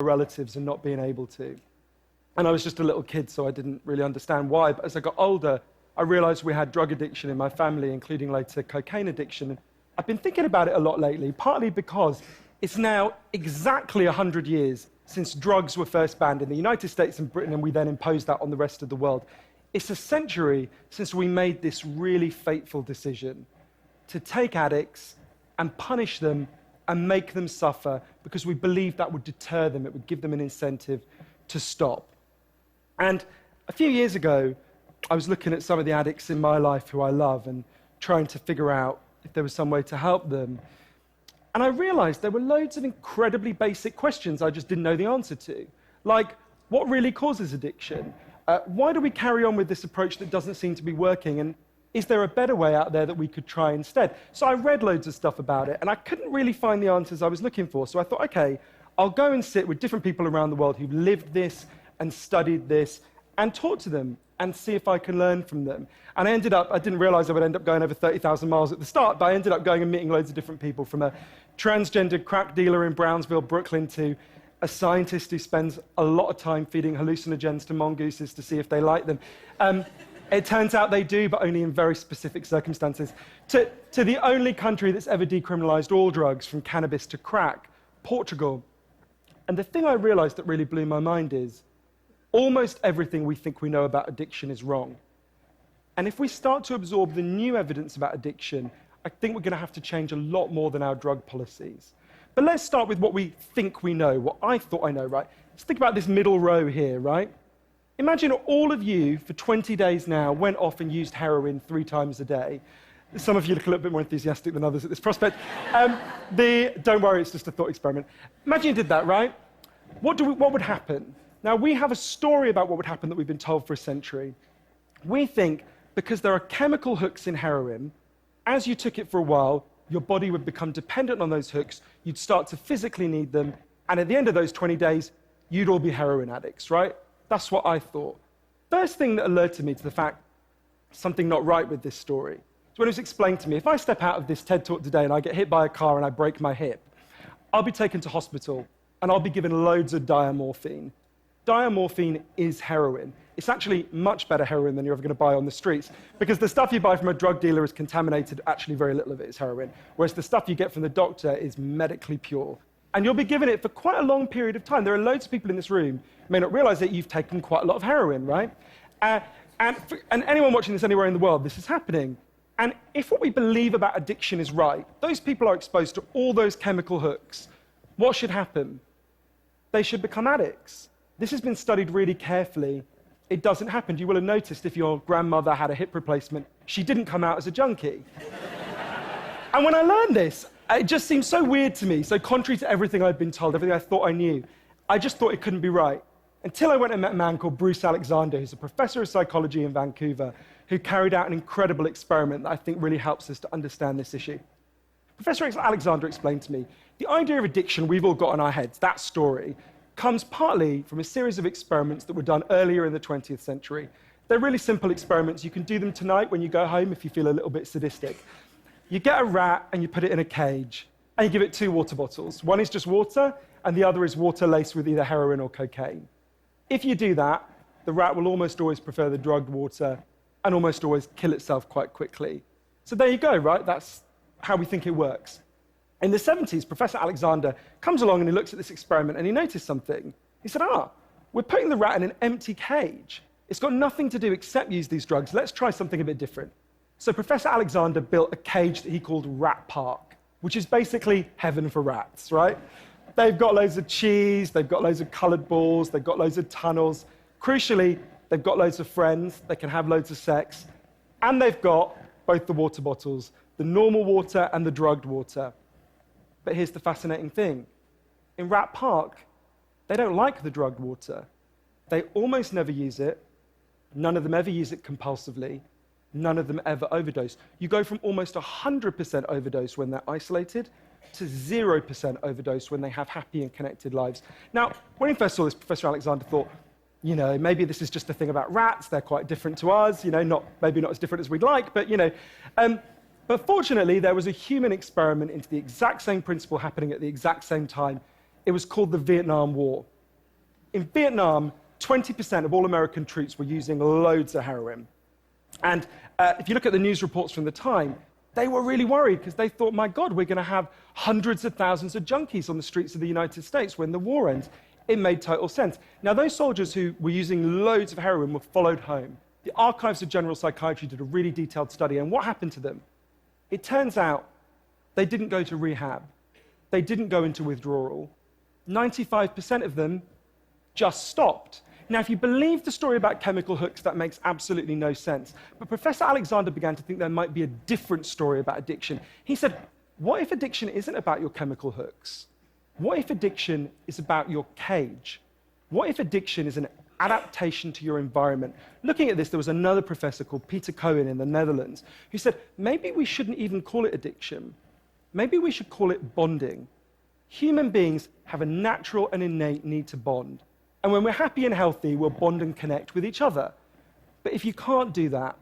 relatives and not being able to. And I was just a little kid, so I didn't really understand why. But as I got older, I realized we had drug addiction in my family, including later cocaine addiction. I've been thinking about it a lot lately, partly because it's now exactly 100 years since drugs were first banned in the United States and Britain, and we then imposed that on the rest of the world. It's a century since we made this really fateful decision to take addicts and punish them and make them suffer because we believed that would deter them, it would give them an incentive to stop. And a few years ago, I was looking at some of the addicts in my life who I love and trying to figure out if there was some way to help them. And I realized there were loads of incredibly basic questions I just didn't know the answer to. Like, what really causes addiction? Why do we carry on with this approach that doesn't seem to be working? And is there a better way out there that we could try instead? So I read loads of stuff about it, and I couldn't really find the answers I was looking for. So I thought, okay, I'll go and sit with different people around the world who've lived this and studied this and talk to them and see if I can learn from them. And I didn't realize I would end up going over 30,000 miles at the start, but I ended up going and meeting loads of different people, from a transgender crack dealer in Brownsville, Brooklyn, to a scientist who spends a lot of time feeding hallucinogens to mongooses to see if they like them. It turns out they do, but only in very specific circumstances. To the only country that's ever decriminalized all drugs, from cannabis to crack, Portugal. And the thing I realized that really blew my mind is almost everything we think we know about addiction is wrong. And if we start to absorb the new evidence about addiction, I think we're going to have to change a lot more than our drug policies. But let's start with what we think we know, what I thought I know, right? Let's think about this middle row here, right? Imagine all of you, for 20 days now, went off and used heroin 3 times a day. Some of you look a little bit more enthusiastic than others at this prospect. Don't worry, it's just a thought experiment. Imagine you did that, right? What would happen? Now, we have a story about what would happen that we've been told for a century. We think because there are chemical hooks in heroin, as you took it for a while, your body would become dependent on those hooks, you'd start to physically need them, and at the end of those 20 days, you'd all be heroin addicts, right? That's what I thought. First thing that alerted me to the fact something not right with this story is when it was explained to me, if I step out of this TED Talk today and I get hit by a car and I break my hip, I'll be taken to hospital and I'll be given loads of diamorphine. Diamorphine is heroin. It's actually much better heroin than you're ever going to buy on the streets, because the stuff you buy from a drug dealer is contaminated, actually very little of it is heroin, whereas the stuff you get from the doctor is medically pure. And you'll be given it for quite a long period of time. There are loads of people in this room who may not realize that you've taken quite a lot of heroin, right? And anyone watching this anywhere in the world, this is happening. And if what we believe about addiction is right, those people are exposed to all those chemical hooks. What should happen? They should become addicts. This has been studied really carefully. It doesn't happen. You will have noticed if your grandmother had a hip replacement, she didn't come out as a junkie. And when I learned this, it just seemed so weird to me, so contrary to everything I'd been told, everything I thought I knew. I just thought it couldn't be right. Until I went and met a man called Bruce Alexander, who's a professor of psychology in Vancouver, who carried out an incredible experiment that I think really helps us to understand this issue. Professor Alexander explained to me, the idea of addiction we've all got in our heads, that story, comes partly from a series of experiments that were done earlier in the 20th century. They're really simple experiments. You can do them tonight when you go home if you feel a little bit sadistic. You get a rat and you put it in a cage, and you give it 2 water bottles. One is just water, and the other is water laced with either heroin or cocaine. If you do that, the rat will almost always prefer the drugged water and almost always kill itself quite quickly. So there you go, right? That's how we think it works. In the 70s, Professor Alexander comes along and he looks at this experiment and he noticed something. He said, we're putting the rat in an empty cage. It's got nothing to do except use these drugs. Let's try something a bit different. So Professor Alexander built a cage that he called Rat Park, which is basically heaven for rats, right? They've got loads of cheese, they've got loads of colored balls, they've got loads of tunnels. Crucially, they've got loads of friends, they can have loads of sex, and they've got both the water bottles, the normal water and the drugged water. But here's the fascinating thing. In Rat Park, they don't like the drugged water. They almost never use it. None of them ever use it compulsively. None of them ever overdose. You go from almost 100% overdose when they're isolated to 0% overdose when they have happy and connected lives. Now, when he first saw this, Professor Alexander thought, maybe this is just a thing about rats. They're quite different to us, maybe not as different as we'd like, but, But fortunately, there was a human experiment into the exact same principle happening at the exact same time It was called the Vietnam War. In Vietnam, 20% of all American troops were using loads of heroin. And if you look at the news reports from the time, they were really worried because they thought, my God, we're going to have hundreds of thousands of junkies on the streets of the United States when the war ends. It made total sense. Now, those soldiers who were using loads of heroin were followed home. The Archives of General Psychiatry did a really detailed study, and what happened to them? It turns out they didn't go to rehab. They didn't go into withdrawal. 95% of them just stopped. Now, if you believe the story about chemical hooks, that makes absolutely no sense. But Professor Alexander began to think there might be a different story about addiction. He said, what if addiction isn't about your chemical hooks? What if addiction is about your cage? What if addiction is an adaptation to your environment? Looking at this, there was another professor called Peter Cohen in the Netherlands who said, maybe we shouldn't even call it addiction. Maybe we should call it bonding. Human beings have a natural and innate need to bond. And when we're happy and healthy, we'll bond and connect with each other. But if you can't do that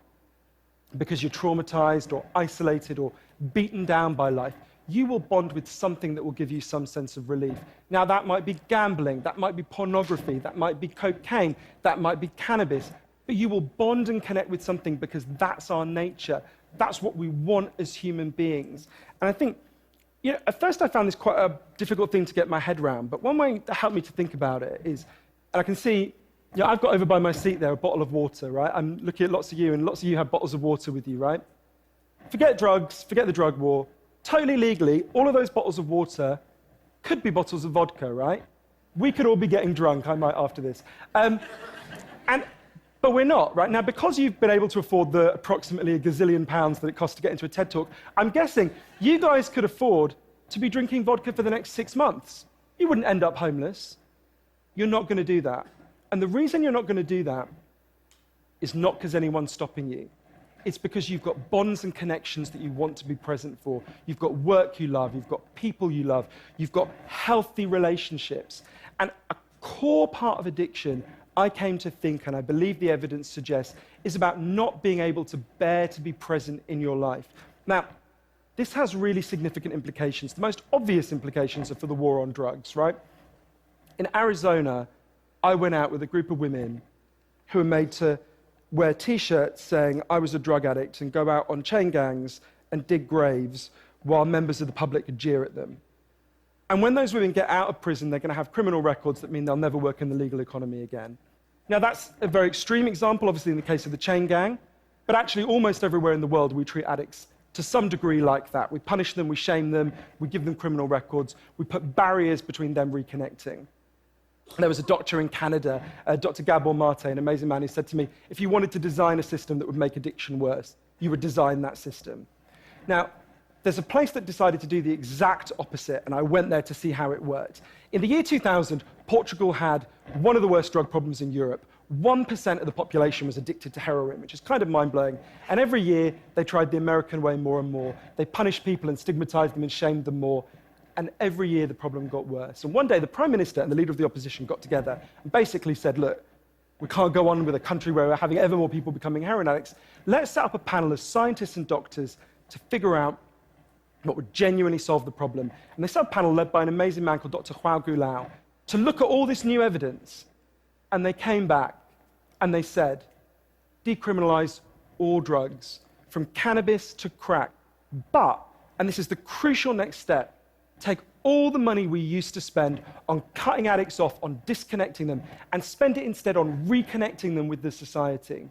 because you're traumatized or isolated or beaten down by life, you will bond with something that will give you some sense of relief. Now, that might be gambling, that might be pornography, that might be cocaine, that might be cannabis, but you will bond and connect with something because that's our nature. That's what we want as human beings. And I think, at first I found this quite a difficult thing to get my head around, but one way that helped me to think about it is, and I can see, I've got over by my seat there a bottle of water, right? I'm looking at lots of you, and lots of you have bottles of water with you, right? Forget drugs, forget the drug war. Totally legally, all of those bottles of water could be bottles of vodka, right? We could all be getting drunk, I might after this. But we're not, right? Now, because you've been able to afford the approximately a gazillion pounds that it costs to get into a TED Talk, I'm guessing you guys could afford to be drinking vodka for the next 6 months. You wouldn't end up homeless. You're not going to do that. And the reason you're not going to do that is not because anyone's stopping you. It's because you've got bonds and connections that you want to be present for. You've got work you love. You've got people you love. You've got healthy relationships. And a core part of addiction, I came to think, and I believe the evidence suggests, is about not being able to bear to be present in your life. Now, this has really significant implications. The most obvious implications are for the war on drugs, right? In Arizona, I went out with a group of women who were made to wear T-shirts saying I was a drug addict and go out on chain gangs and dig graves while members of the public could jeer at them. And when those women get out of prison, they're going to have criminal records that mean they'll never work in the legal economy again. Now, that's a very extreme example, obviously, in the case of the chain gang, but actually almost everywhere in the world we treat addicts to some degree like that. We punish them, we shame them, we give them criminal records, we put barriers between them reconnecting. There was a doctor in Canada, Dr. Gabor Mate, an amazing man, who said to me, if you wanted to design a system that would make addiction worse, you would design that system. Now, there's a place that decided to do the exact opposite, and I went there to see how it worked. In the year 2000, Portugal had one of the worst drug problems in Europe. 1% of the population was addicted to heroin, which is kind of mind-blowing. And every year, they tried the American way more and more. They punished people and stigmatized them and shamed them more. And every year, the problem got worse. And one day, the Prime Minister and the leader of the opposition got together and basically said, look, we can't go on with a country where we're having ever more people becoming heroin addicts. Let's set up a panel of scientists and doctors to figure out what would genuinely solve the problem. And they set up a panel led by an amazing man called Dr. João Goulão to look at all this new evidence. And they came back and they said, decriminalize all drugs, from cannabis to crack. But, and this is the crucial next step, take all the money we used to spend on cutting addicts off, on disconnecting them, and spend it instead on reconnecting them with the society.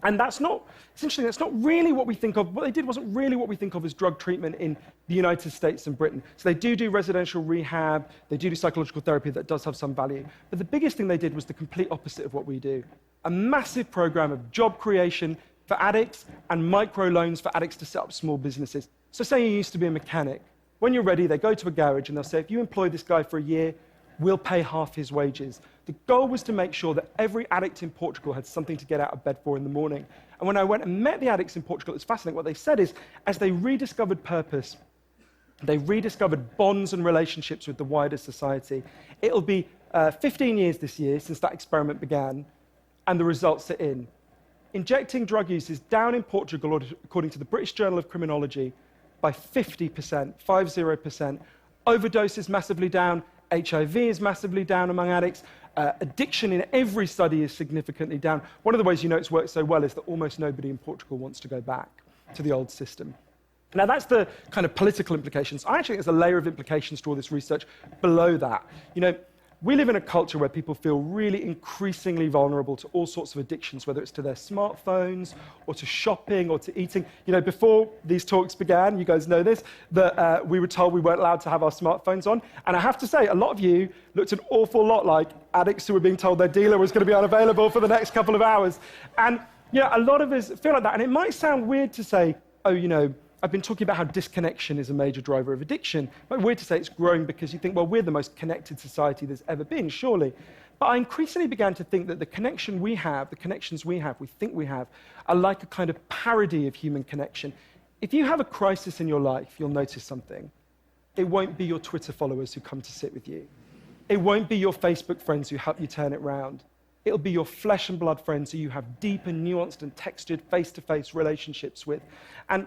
And that's not, essentially, that's not really what we think of. What they did wasn't really what we think of as drug treatment in the United States and Britain. So they do residential rehab, they do psychological therapy that does have some value. But the biggest thing they did was the complete opposite of what we do. A massive program of job creation for addicts and microloans for addicts to set up small businesses. So say you used to be a mechanic. When you're ready, they go to a garage and they'll say, if you employ this guy for a year, we'll pay half his wages. The goal was to make sure that every addict in Portugal had something to get out of bed for in the morning. And when I went and met the addicts in Portugal, it's fascinating. What they said is, as they rediscovered purpose, they rediscovered bonds and relationships with the wider society. It'll be 15 years this year since that experiment began, and the results are in. Injecting drug use is down in Portugal, according to the British Journal of Criminology, by 50%, 50%. Overdose is massively down, HIV is massively down among addicts. Addiction in every study is significantly down. One of the ways you know it's worked so well is that almost nobody in Portugal wants to go back to the old system. Now, that's the kind of political implications. I actually think there's a layer of implications to all this research below that. You know, we live in a culture where people feel really increasingly vulnerable to all sorts of addictions, whether it's to their smartphones or to shopping or to eating. You know, before these talks began, you guys know this, that we were told we weren't allowed to have our smartphones on. And I have to say, a lot of you looked an awful lot like addicts who were being told their dealer was going to be unavailable for the next couple of hours. And, you know, a lot of us feel like that. And it might sound weird to say, oh, you know, I've been talking about how disconnection is a major driver of addiction. But weird to say it's growing because you think, well, we're the most connected society there's ever been, surely. But I increasingly began to think that the connections we have, we think we have, are like a kind of parody of human connection. If you have a crisis in your life, you'll notice something. It won't be your Twitter followers who come to sit with you. It won't be your Facebook friends who help you turn it round. It'll be your flesh and blood friends who you have deep and nuanced and textured face-to-face relationships with. And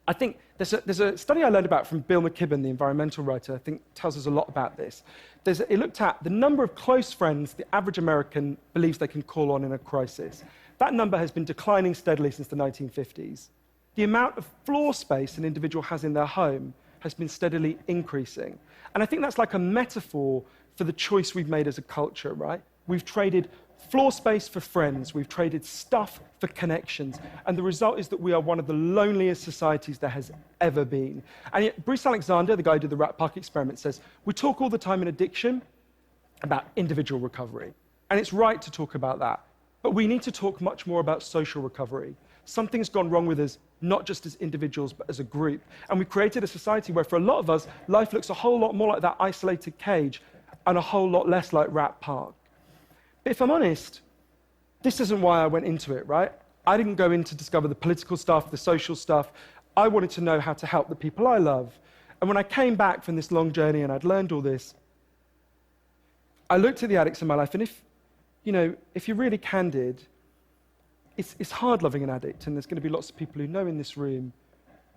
I think there's a study I learned about from Bill McKibben, the environmental writer, I think tells us a lot about this. It looked at the number of close friends the average American believes they can call on in a crisis. That number has been declining steadily since the 1950s. The amount of floor space an individual has in their home has been steadily increasing. And I think that's like a metaphor for the choice we've made as a culture, right? We've traded floor space for friends, we've traded stuff for connections, and the result is that we are one of the loneliest societies there has ever been. And yet, Bruce Alexander, the guy who did the Rat Park experiment, says, we talk all the time in addiction about individual recovery, and it's right to talk about that, but we need to talk much more about social recovery. Something's gone wrong with us, not just as individuals, but as a group, and we've created a society where, for a lot of us, life looks a whole lot more like that isolated cage and a whole lot less like Rat Park. But if I'm honest, this isn't why I went into it, right? I didn't go in to discover the political stuff, the social stuff. I wanted to know how to help the people I love. And when I came back from this long journey and I'd learned all this, I looked at the addicts in my life, and if you're really candid, it's hard loving an addict, and there's going to be lots of people who know in this room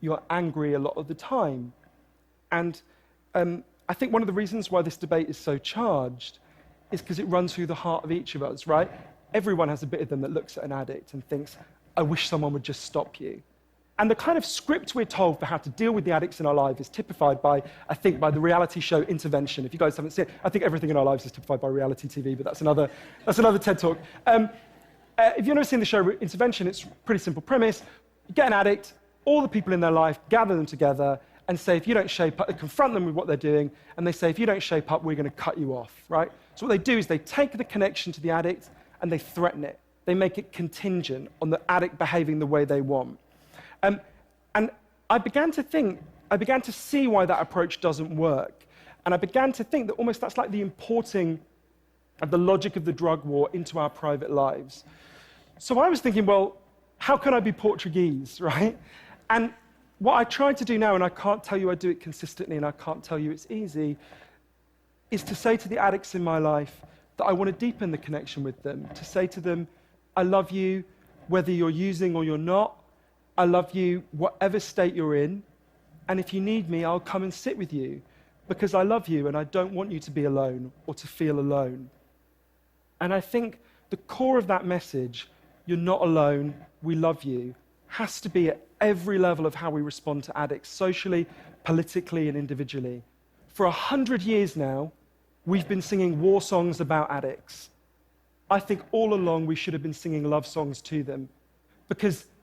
you're angry a lot of the time. And I think one of the reasons why this debate is so charged is because it runs through the heart of each of us, right? Everyone has a bit of them that looks at an addict and thinks, I wish someone would just stop you. And the kind of script we're told for how to deal with the addicts in our life is typified by, I think, by the reality show Intervention. If you guys haven't seen it, I think everything in our lives is typified by reality TV, but that's another TED Talk. If you've never seen the show Intervention, it's a pretty simple premise. You get an addict, all the people in their life, gather them together, and say, if you don't shape up, they confront them with what they're doing, and they say, if you don't shape up, we're going to cut you off, right? So what they do is they take the connection to the addict and they threaten it. They make it contingent on the addict behaving the way they want. And I began to see why that approach doesn't work. And I began to think that almost that's like the importing of the logic of the drug war into our private lives. So I was thinking, well, how can I be Portuguese, right? And what I try to do now, and I can't tell you I do it consistently, and I can't tell you it's easy, is to say to the addicts in my life that I want to deepen the connection with them, to say to them, I love you whether you're using or you're not. I love you whatever state you're in, and if you need me, I'll come and sit with you because I love you and I don't want you to be alone or to feel alone. And I think the core of that message, you're not alone, we love you, has to be at every level of how we respond to addicts, socially, politically, and individually. For 100 years now, we've been singing war songs about addicts. I think all along we should have been singing love songs to them, because